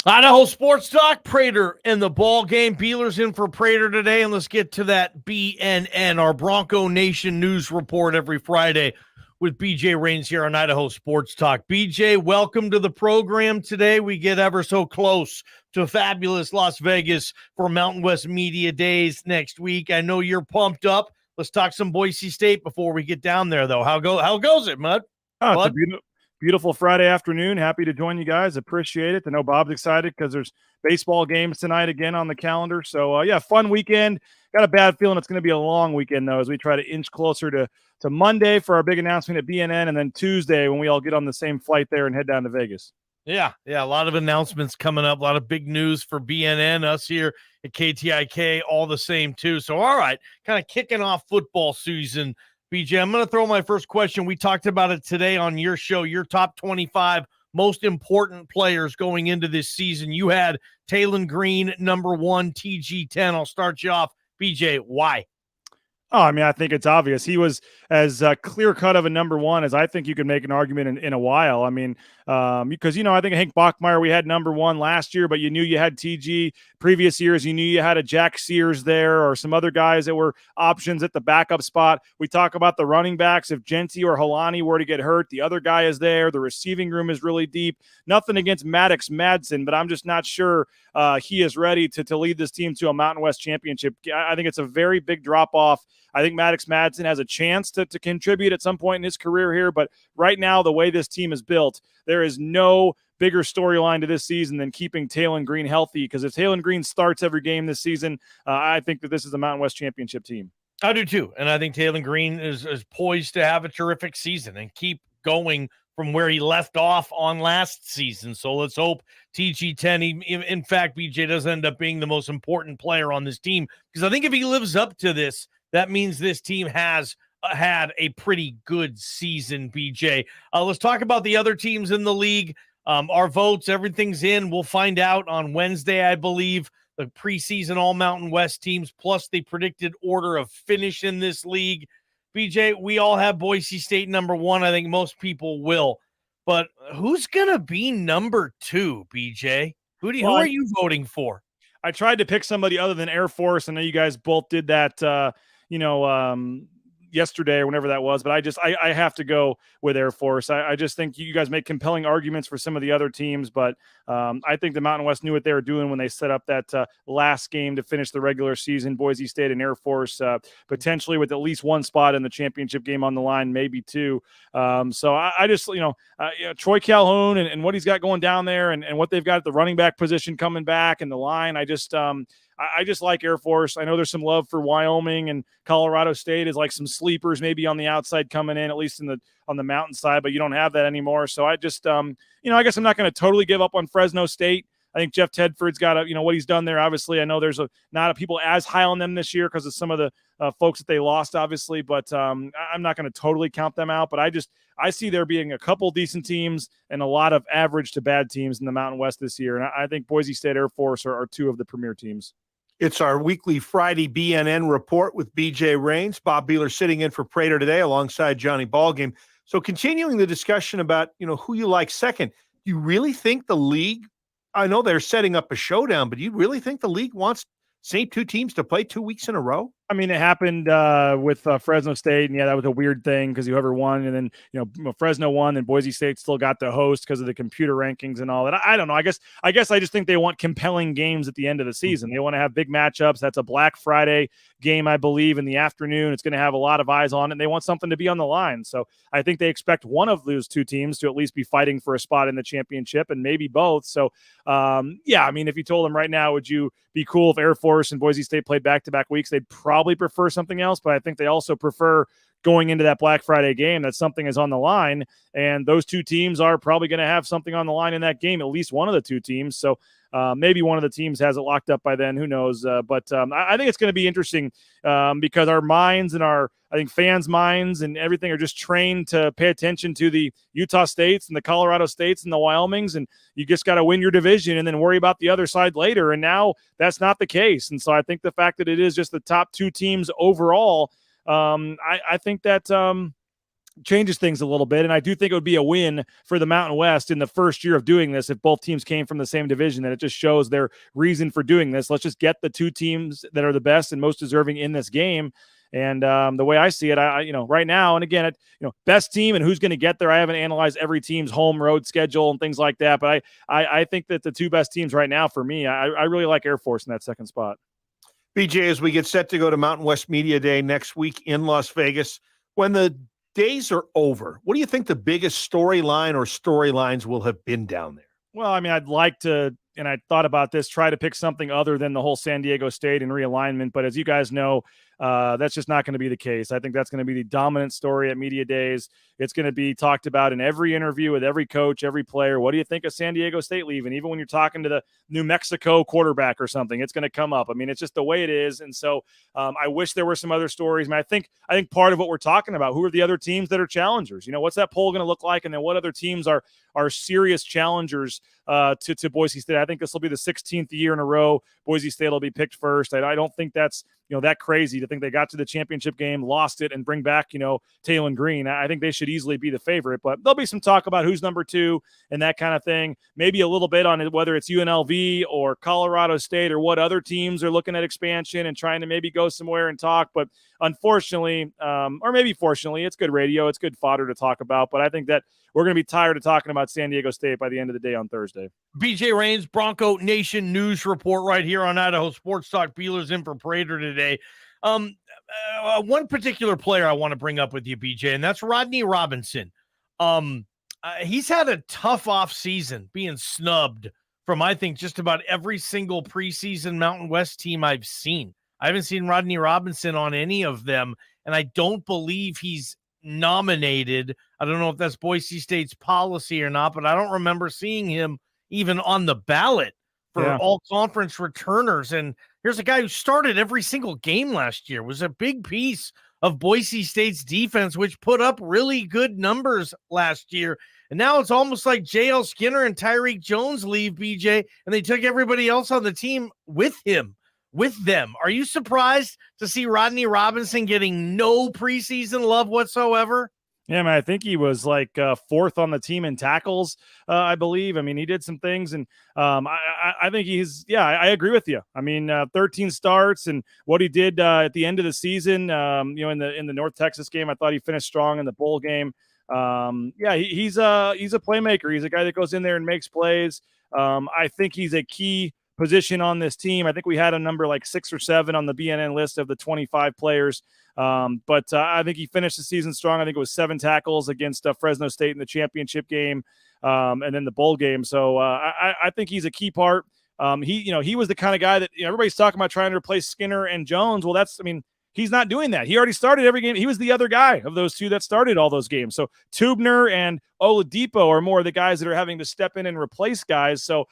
Idaho Sports Talk, Prater in the ball game. Beeler's in for Prater today, and let's get to that BNN, our Bronco Nation news report every Friday with BJ Rains here on Idaho Sports Talk. BJ, welcome to the program today. We get ever so close to fabulous Las Vegas for Mountain West Media Days next week. I know you're pumped up. Let's talk some Boise State before we get down there, though. How goes it, Mud? Oh, it's a beautiful Friday afternoon. Happy to join you guys. Appreciate it. I know Bob's excited because there's baseball games tonight again on the calendar. So, fun weekend. Got a bad feeling it's going to be a long weekend, though, as we try to inch closer to Monday for our big announcement at BNN, and then Tuesday when we all get on the same flight there and head down to Vegas. Yeah, a lot of announcements coming up, a lot of big news for BNN, us here at KTIK, all the same, too. So, all right, kind of kicking off football season. BJ, I'm going to throw my first question. We talked about it today on your show, your top 25 most important players going into this season. You had Taylon Green, number 1, TG10. I'll start you off. BJ, why? Oh, I mean, I think it's obvious. He was as clear-cut of a number 1 as I think you could make an argument in a while. I mean, because, I think Hank Bachmeier, we had number 1 last year, but you knew you had TG. Previous years, you knew you had a Jack Sears there or some other guys that were options at the backup spot. We talk about the running backs. If Genty or Halani were to get hurt, the other guy is there. The receiving room is really deep. Nothing against Maddox Madsen, but I'm just not sure he is ready to lead this team to a Mountain West championship. I think it's a very big drop-off. I think Maddox Madsen has a chance to contribute at some point in his career here, but right now, the way this team is built, there is no bigger storyline to this season than keeping Taylon Green healthy, because if Taylon Green starts every game this season, I think that this is a Mountain West championship team. I do too, and I think Taylon Green is poised to have a terrific season and keep going from where he left off on last season. So let's hope TG10, in fact, BJ does end up being the most important player on this team, because I think if he lives up to this, that means this team has had a pretty good season, BJ. Let's talk about the other teams in the league. Our votes, everything's in. We'll find out on Wednesday, I believe, the preseason All Mountain West teams, plus the predicted order of finish in this league. BJ, we all have Boise State number 1. I think most people will. But who's going to be number 2, BJ? Who are you voting for? I tried to pick somebody other than Air Force. I know you guys both did that, yesterday or whenever that was, but I have to go with Air Force. I just think you guys make compelling arguments for some of the other teams, but I think the Mountain West knew what they were doing when they set up that last game to finish the regular season. Boise State and Air Force potentially with at least 1 spot in the championship game on the line, maybe 2. So I just, Troy Calhoun and what he's got going down there and what they've got at the running back position coming back and the line. I just like Air Force. I know there's some love for Wyoming, and Colorado State is like some sleepers maybe on the outside coming in, at least on the mountain side, but you don't have that anymore. So I just, I guess I'm not going to totally give up on Fresno State. I think Jeff Tedford's got what he's done there. Obviously, I know there's not a people as high on them this year because of some of the folks that they lost, obviously, but I'm not going to totally count them out. But I see there being a couple decent teams and a lot of average to bad teams in the Mountain West this year. And I think Boise State, Air Force are 2 of the premier teams. It's our weekly Friday BNN report with BJ Rains. Bob Beeler sitting in for Prater today alongside Johnny Ballgame. So continuing the discussion about, who you like second, do you really think the league, I know they're setting up a showdown, but do you really think the league wants same 2 teams to play 2 weeks in a row? I mean, it happened with Fresno State, and that was a weird thing because whoever won, and then Fresno won, and Boise State still got the host because of the computer rankings and all that. I don't know. I guess I just think they want compelling games at the end of the season. They want to have big matchups. That's a Black Friday game, I believe, in the afternoon. It's going to have a lot of eyes on it, and they want something to be on the line. So I think they expect one of those 2 teams to at least be fighting for a spot in the championship, and maybe both. So I mean, if you told them right now, would you be cool if Air Force and Boise State played back-to-back weeks? They'd probably prefer something else, but I think they also prefer going into that Black Friday game that something is on the line, and those 2 teams are probably going to have something on the line in that game, at least one of the 2 teams. So maybe one of the teams has it locked up by then. Who knows? But I think it's going to be interesting because our minds and I think fans' minds and everything are just trained to pay attention to the Utah States and the Colorado States and the Wyomings, and you just got to win your division and then worry about the other side later. And now that's not the case. And so I think the fact that it is just the top 2 teams overall, I think that changes things a little bit. And I do think it would be a win for the Mountain West in the first year of doing this if both teams came from the same division, that it just shows their reason for doing this. Let's just get the two teams that are the best and most deserving in this game. And the way I see it, right now, and again, best team and who's going to get there. I haven't analyzed every team's home road schedule and things like that, but I think that the two best teams right now for me, I really like Air Force in that second spot. BJ, as we get set to go to Mountain West Media Day next week in Las Vegas, when the days are over, what do you think the biggest storyline or storylines will have been down there? Well, I mean, I'd like to, and I thought about this, try to pick something other than the whole San Diego State and realignment. But as you guys know, that's just not going to be the case. I think that's going to be the dominant story at media days. It's going to be talked about in every interview with every coach, every player. What do you think of San Diego State leaving? Even when you're talking to the New Mexico quarterback or something, it's going to come up. I mean, it's just the way it is. And so I wish there were some other stories. I mean, I think part of what we're talking about, who are the other teams that are challengers? What's that poll going to look like? And then what other teams are serious challengers to Boise State? I think this will be the 16th year in a row Boise State will be picked first. I don't think that's that crazy to think they got to the championship game, lost it, and bring back Taylor Green. I think they should easily be the favorite, but there'll be some talk about who's number 2 and that kind of thing. Maybe a little bit on whether it's UNLV or Colorado State or what other teams are looking at expansion and trying to maybe go somewhere and talk. But unfortunately, or maybe fortunately, it's good radio. It's good fodder to talk about. But I think that we're going to be tired of talking about San Diego State by the end of the day on Thursday. BJ Rains, Bronco Nation News Report right here on Idaho Sports Talk. Beeler's in for Prater today. One particular player I want to bring up with you, BJ, and that's Rodney Robinson. He's had a tough off season, being snubbed from, I think, just about every single preseason Mountain West team I've seen. I haven't seen Rodney Robinson on any of them, and I don't believe he's nominated. I don't know if that's Boise State's policy or not, but I don't remember seeing him even on the ballot for all conference returners. And here's a guy who started every single game last year, was a big piece of Boise State's defense, which put up really good numbers last year. And now it's almost like JL Skinner and Tyreek Jones leave, BJ, and they took everybody else on the team with them. Are you surprised to see Rodney Robinson getting no preseason love whatsoever? Yeah, man, I think he was like 4th on the team in tackles, I believe. I mean, he did some things, and I think I agree with you. I mean, 13 starts, and what he did at the end of the season, in the North Texas game, I thought he finished strong in the bowl game. He's a playmaker. He's a guy that goes in there and makes plays. I think he's a key position on this team. I think we had a number like 6 or 7 on the BNN list of the 25 players. But I think he finished the season strong. I think it was 7 tackles against Fresno State in the championship game, and then the bowl game. So I think he's a key part. He was the kind of guy that everybody's talking about trying to replace Skinner and Jones. Well, he's not doing that. He already started every game. He was the other guy of those two that started all those games. So Tubner and Oladipo are more the guys that are having to step in and replace guys. So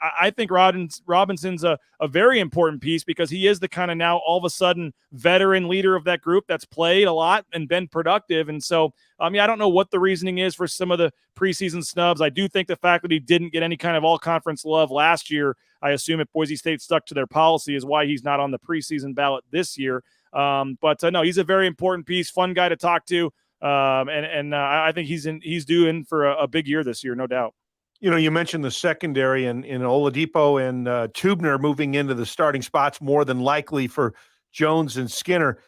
I think Robinson's a very important piece because he is the kind of now all of a sudden veteran leader of that group that's played a lot and been productive. And so, I don't know what the reasoning is for some of the preseason snubs. I do think the fact that he didn't get any kind of all-conference love last year, I assume if Boise State stuck to their policy, is why he's not on the preseason ballot this year. No, he's a very important piece, fun guy to talk to. I think he's due in for a big year this year, no doubt. You mentioned the secondary and in Oladipo and Tubner moving into the starting spots more than likely for Jones and Skinner.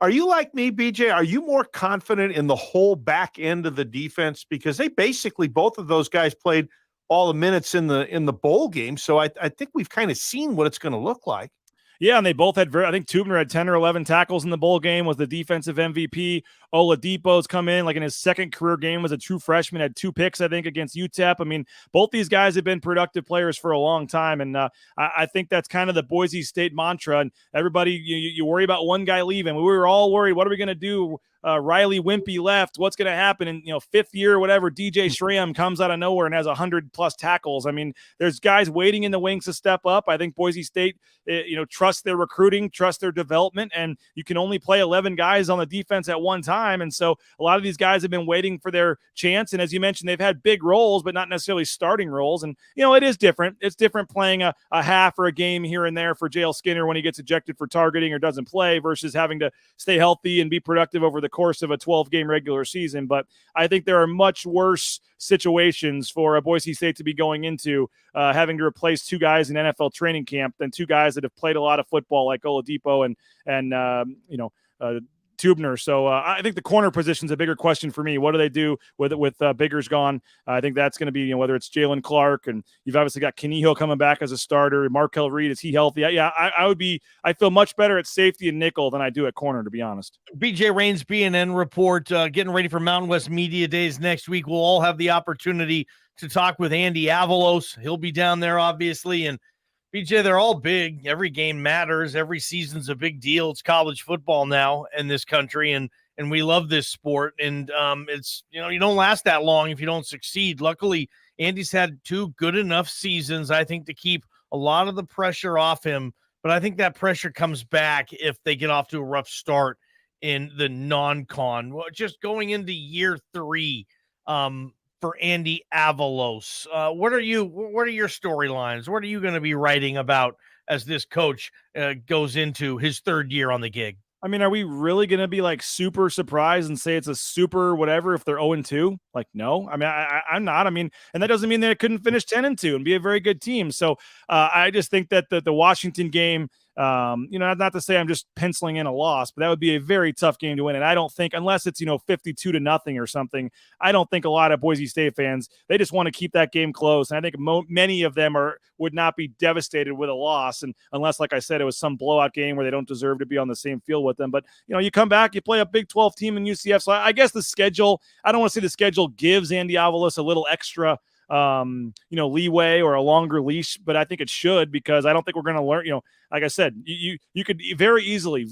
Are you like me, BJ? Are you more confident in the whole back end of the defense? Because they basically, both of those guys played all the minutes in the bowl game. So I think we've kind of seen what it's going to look like. Yeah, and they both had I think Tubner had 10 or 11 tackles in the bowl game, was the defensive MVP. Oladipo's come in like in his second career game, was a true freshman, had 2 picks, I think, against UTEP. I mean, both these guys have been productive players for a long time, and I think that's kind of the Boise State mantra. And everybody, you worry about one guy leaving. We were all worried, what are we going to do? Riley Wimpy left. What's going to happen in 5th year or whatever? DJ Schramm comes out of nowhere and has 100+ tackles. I mean, there's guys waiting in the wings to step up. I think Boise State, trust their recruiting, trust their development, and you can only play 11 guys on the defense at one time. And so a lot of these guys have been waiting for their chance. And as you mentioned, they've had big roles, but not necessarily starting roles. And it is different. It's different playing a half or a game here and there for JL Skinner when he gets ejected for targeting or doesn't play versus having to stay healthy and be productive over the course of a 12-game regular season. But I think there are much worse situations for a Boise State to be going into, having to replace two guys in NFL training camp than two guys that have played a lot of football like Oladipo and Tubner. So I think the corner position is a bigger question for me. What do they do with Biggers gone? I think that's going to be, whether it's Jalen Clark, and you've obviously got Kaniho coming back as a starter. Markel Reed, is he healthy? Yeah, I feel much better at safety and nickel than I do at corner, to be honest. BJ Rains, BNN report, getting ready for Mountain West Media Days next week. We'll all have the opportunity to talk with Andy Avalos. He'll be down there, obviously, and BJ, they're all big. Every game matters. Every season's a big deal. It's college football now in this country, and we love this sport. And it's, you don't last that long if you don't succeed. Luckily, Andy's had two good enough seasons, I think, to keep a lot of the pressure off him. But I think that pressure comes back if they get off to a rough start in the non-con. Just going into year 3, for Andy Avalos. What are your storylines? What are you going to be writing about as this coach goes into his 3rd year on the gig? I mean, are we really going to be like super surprised and say it's a super whatever if they're 0-2? Like, no, I mean, I'm not. I mean, and that doesn't mean they couldn't finish 10-2 and be a very good team. So I just think that the Washington game, not to say I'm just penciling in a loss, but that would be a very tough game to win. And I don't think, unless it's, 52-0 or something, I don't think a lot of Boise State fans, they just want to keep that game close. And I think many of them would not be devastated with a loss. And unless, like I said, it was some blowout game where they don't deserve to be on the same field with them. But, you come back, you play a Big 12 team in UCF. So I guess the schedule, I don't want to say the schedule gives Andy Avalos a little extra leeway or a longer leash, but I think it should, because I don't think we're going to learn, like I said, you could very easily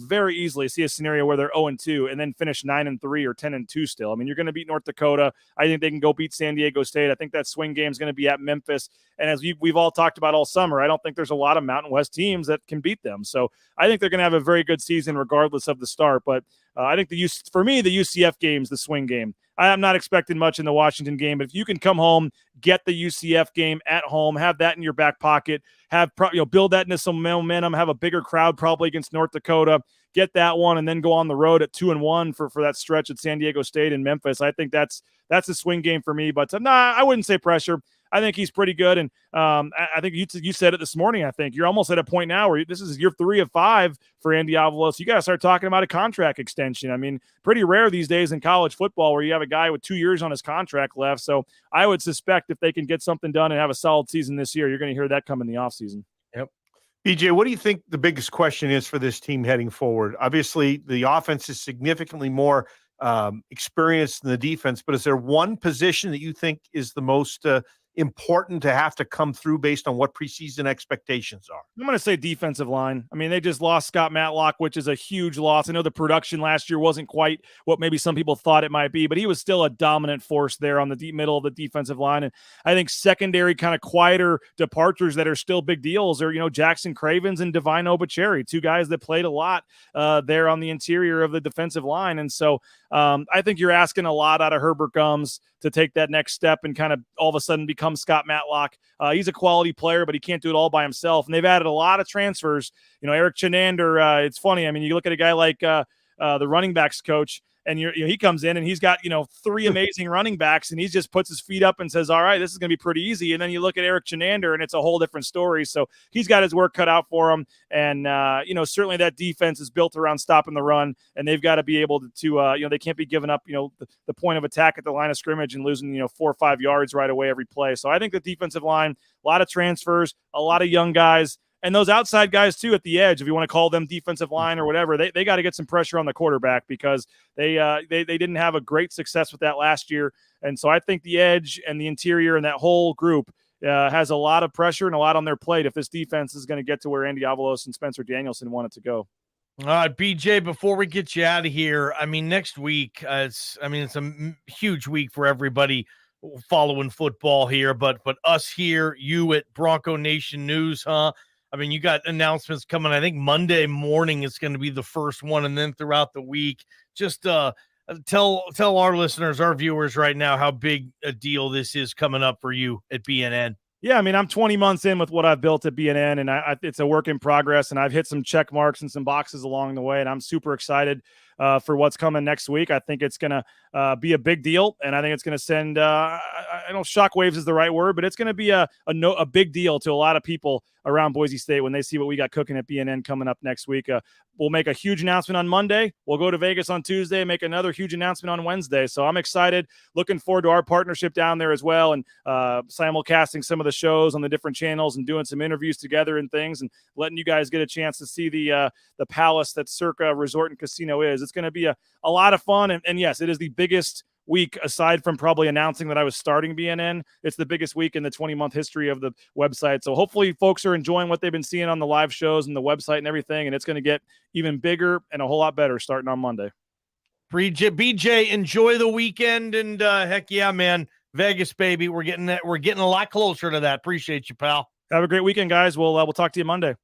see a scenario where they're 0-2 and then finish 9-3 or 10-2 still. I mean, you're going to beat North Dakota. I think they can go beat San Diego State. I think that swing game is going to be at Memphis. And as we've all talked about all summer, I don't think there's a lot of Mountain West teams that can beat them. So I think they're going to have a very good season regardless of the start. But I think for me, the UCF game's the swing game. I'm not expecting much in the Washington game, but if you can come home, get the UCF game at home, have that in your back pocket, build that into some momentum, have a bigger crowd probably against North Dakota, get that one, and then go on the road at 2-1 for that stretch at San Diego State and Memphis. I think that's a swing game for me, but I wouldn't say pressure. I think he's pretty good, and I think you said it this morning. I think you're almost at a point now where this is year 3 of 5 for Andy Avalos. You got to start talking about a contract extension. I mean, pretty rare these days in college football where you have a guy with 2 years on his contract left. So I would suspect if they can get something done and have a solid season this year, you're going to hear that come in the offseason. Yep. BJ, what do you think the biggest question is for this team heading forward? Obviously, the offense is significantly more experienced than the defense, but is there one position that you think is the most important to have to come through based on what preseason expectations are? I'm going to say defensive line. I mean, they just lost Scott Matlock, which is a huge loss. I know the production last year wasn't quite what maybe some people thought it might be, but he was still a dominant force there on the deep middle of the defensive line. And I think secondary kind of quieter departures that are still big deals are, Jackson Cravens and Divine Obacheri, 2 guys that played a lot there on the interior of the defensive line. And so I think you're asking a lot out of Herbert Gums to take that next step and kind of all of a sudden become Scott Matlock. He's a quality player, but he can't do it all by himself. And they've added a lot of transfers. Eric Chenander, it's funny. I mean, you look at a guy like the running backs coach, and he comes in and he's got 3 amazing running backs, and he just puts his feet up and says, all right, this is going to be pretty easy. And then you look at Eric Chenander and it's a whole different story. So he's got his work cut out for him. And certainly that defense is built around stopping the run, and they've got to be able to they can't be giving up the point of attack at the line of scrimmage and losing 4 or 5 yards right away every play. So I think the defensive line, a lot of transfers, a lot of young guys. And those outside guys, too, at the edge, if you want to call them defensive line or whatever, they got to get some pressure on the quarterback, because they didn't have a great success with that last year. And so I think the edge and the interior and that whole group has a lot of pressure and a lot on their plate if this defense is going to get to where Andy Avalos and Spencer Danielson want it to go. All right, BJ, before we get you out of here, I mean, next week, it's a huge week for everybody following football here, but us here, you at Bronco Nation News, huh? I mean, you got announcements coming. I think Monday morning is going to be the first one, and then throughout the week. Just tell our listeners, our viewers right now, how big a deal this is coming up for you at BNN. Yeah, I mean, I'm 20 months in with what I've built at BNN, and it's a work in progress, and I've hit some check marks and some boxes along the way, and I'm super excited. for what's coming next week. I think it's going to be a big deal, and I think it's going to send I don't know, shockwaves is the right word, but it's going to be a big deal to a lot of people around Boise State when they see what we got cooking at BNN coming up next week. We'll make a huge announcement on Monday. We'll go to Vegas on Tuesday, make another huge announcement on Wednesday. So I'm excited, looking forward to our partnership down there as well, and simulcasting some of the shows on the different channels and doing some interviews together and things, and letting you guys get a chance to see the palace that Circa Resort and Casino is. It's going to be a lot of fun, and yes, it is the biggest week aside from probably announcing that I was starting BNN. It's the biggest week in the 20-month history of the website. So hopefully folks are enjoying what they've been seeing on the live shows and the website and everything, and it's going to get even bigger and a whole lot better starting on Monday. BJ, enjoy the weekend, and heck yeah, man, Vegas, baby. We're getting a lot closer to that. Appreciate you, pal. Have a great weekend, guys. We'll talk to you Monday.